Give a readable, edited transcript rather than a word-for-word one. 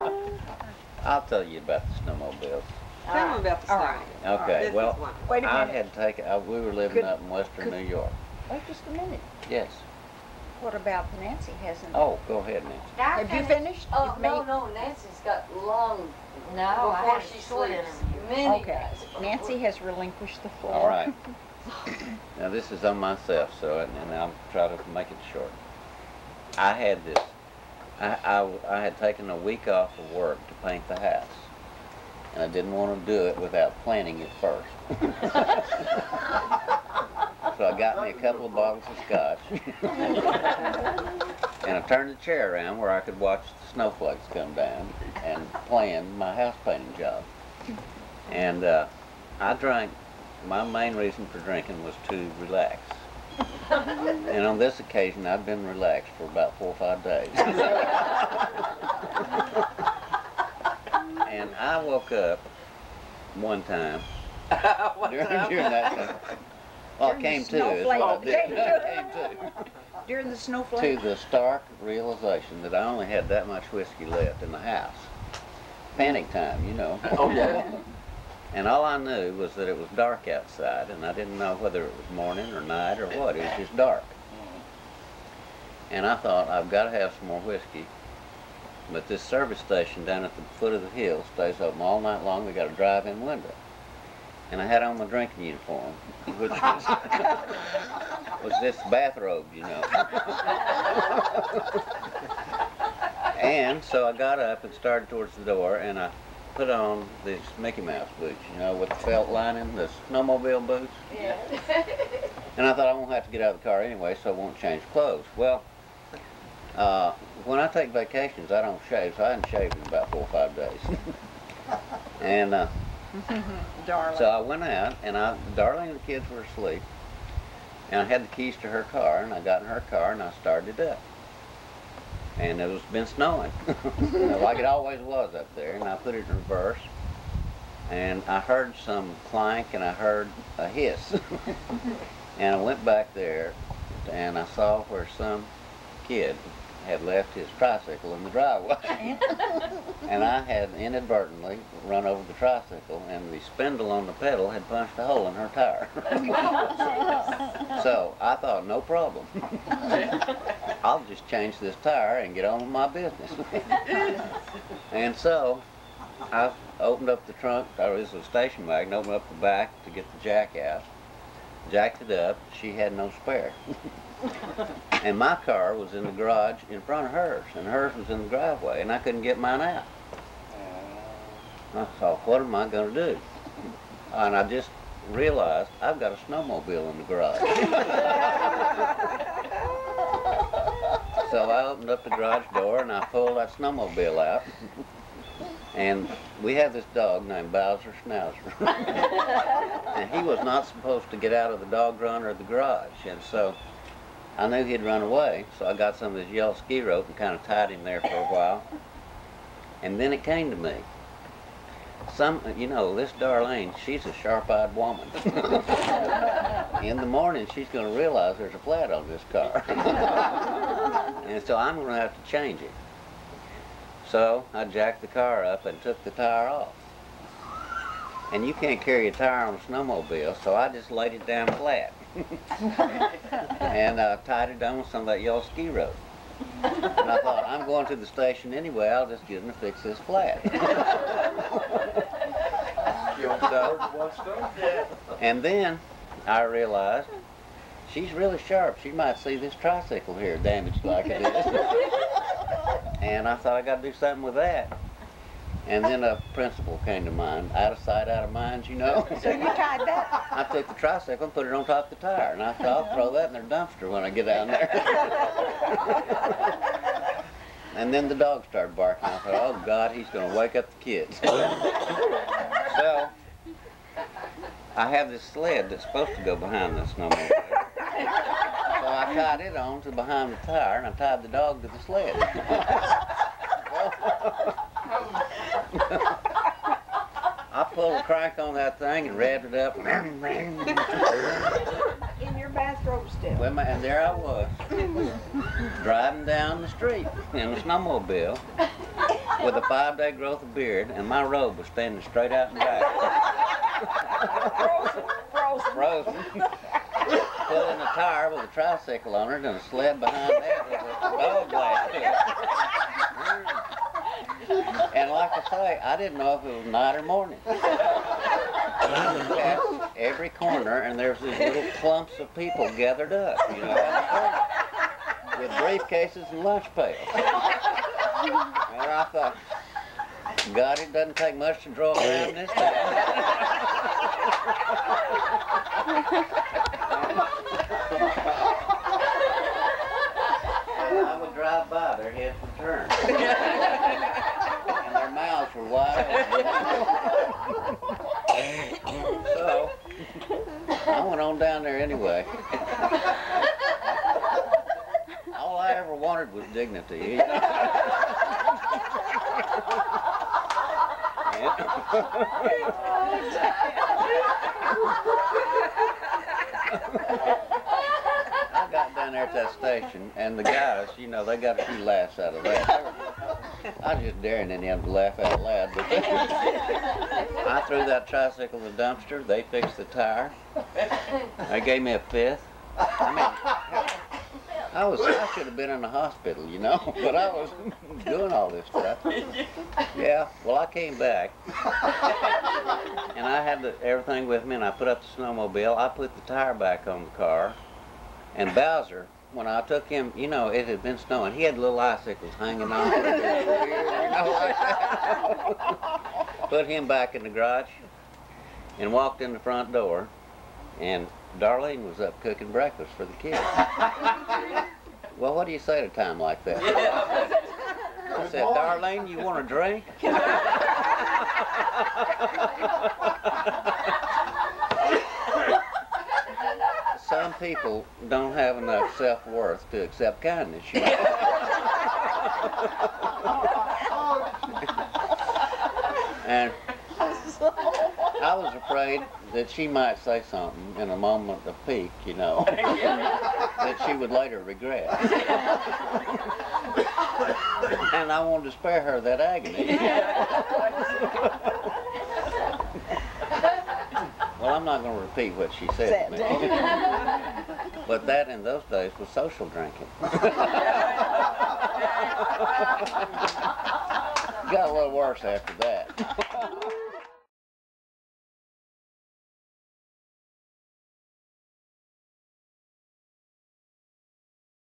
I'll tell you about the snowmobiles. Tell them about the All snow. right. Okay, well, Wait a I minute. had taken, we were living up in western New York. Wait just a minute. Yes. What about Nancy? Hasn't? Oh, go ahead, Nancy. Have you finished? Oh, You've no, made- no, Nancy's got long No, I before had she a short sleeps. interview. Many Okay. guys. Nancy has relinquished the floor. All right. Now this is on myself, so and I'll try to make it short. I had this. I had taken a week off of work to paint the house, and I didn't want to do it without planning it first. So I got me a couple of bottles of scotch, and I turned the chair around where I could watch the snowflakes come down and plan my house painting job. And I drank. My main reason for drinking was to relax. And on this occasion, I'd been relaxed for about 4 or 5 days. And I woke up one time during that time. Well, it came to is what it came to. During the To snowflake. the stark realization that I only had that much whiskey left in the house. Panic time, you know. Oh, yeah. And all I knew was that it was dark outside, and I didn't know whether it was morning or night or what. It was just dark. And I thought, I've got to have some more whiskey. But this service station down at the foot of the hill stays open all night long. They got a drive-in window. And I had on my drinking uniform, which was this bathrobe, you know. And so I got up and started towards the door, and I put on these Mickey Mouse boots, you know, with the felt lining, the snowmobile boots. Yeah. And I thought I won't have to get out of the car anyway, so I won't change clothes. Well, when I take vacations, I don't shave, so I hadn't shaved in about 4 or 5 days. And Darling. so I went out, and Darlene and the kids were asleep, and I had the keys to her car, and I got in her car, and I started it up. And it was been snowing, like it always was up there, and I put it in reverse, and I heard some clank, and I heard a hiss. And I went back there, and I saw where some kid had left his tricycle in the driveway. And I had inadvertently run over the tricycle, and the spindle on the pedal had punched a hole in her tire. So I thought, no problem. I'll just change this tire and get on with my business. And so I opened up the trunk, or it was a station wagon, opened up the back to get the jack out, jacked it up. She had no spare. And my car was in the garage in front of hers, and hers was in the driveway, and I couldn't get mine out. I thought, what am I going to do? And I just realized I've got a snowmobile in the garage. So I opened up the garage door, and I pulled that snowmobile out. And we had this dog named Bowser Schnauzer. And he was not supposed to get out of the dog run or the garage. And so I knew he'd run away, so I got some of this yellow ski rope and kind of tied him there for a while. And then it came to me. You know, this Darlene, she's a sharp-eyed woman. In the morning, she's going to realize there's a flat on this car. And so I'm going to have to change it. So I jacked the car up and took the tire off. And you can't carry a tire on a snowmobile, so I just laid it down flat. And tied it down with some of that yellow ski rope. And I thought, I'm going to the station anyway, I'll just get them to fix this flat. And then I realized, she's really sharp. She might see this tricycle here damaged like it is. And I thought I got to do something with that. And then a principle came to mind. Out of sight, out of mind, you know. So you tied that? I took the tricycle and put it on top of the tire. And I thought, I'll throw that in their dumpster when I get down there. And then the dog started barking. I thought, oh God, he's going to wake up the kids. So I have this sled that's supposed to go behind the snowmobile. So I tied it on to behind the tire, and I tied the dog to the sled. I pulled a crank on that thing and revved it up. In your bathrobe still. Well, and there I was. driving down the street in a snowmobile with a 5-day growth of beard, and my robe was standing straight out in back. Frozen. Pulling a tire with a tricycle on it and a sled behind that with a dog latched to it. And like I say, I didn't know if it was night or morning. I would pass every corner, and there's these little clumps of people gathered up, you know, with briefcases and lunch pails. And I thought, God, it doesn't take much to draw around this town. I would drive by their heads would turn. And their mouths were wide open. So, I went on down there anyway. All I ever wanted was dignity. I got down there at that station, and the guys, you know, they got a few laughs out of that. I was just daring any of them to laugh out loud. But I threw that tricycle in the dumpster. They fixed the tire. They gave me a fifth. I mean, I should have been in the hospital, you know, but I was doing all this stuff. Yeah, well, I came back, and I had everything with me, and I put up the snowmobile. I put the tire back on the car, and Bowser, when I took him, you know, it had been snowing. He had little icicles hanging on, you know, like that. Put him back in the garage, and walked in the front door, and Darlene was up cooking breakfast for the kids. Well, what do you say at a time like that? I said, Darlene, you want a drink? Some people don't have enough self-worth to accept kindness, you know? And I was afraid that she might say something in a moment of pique, you know, that she would later regret. And I wanted to spare her that agony. Well, I'm not going to repeat what she said to me. But that in those days was social drinking. Got a little worse after that.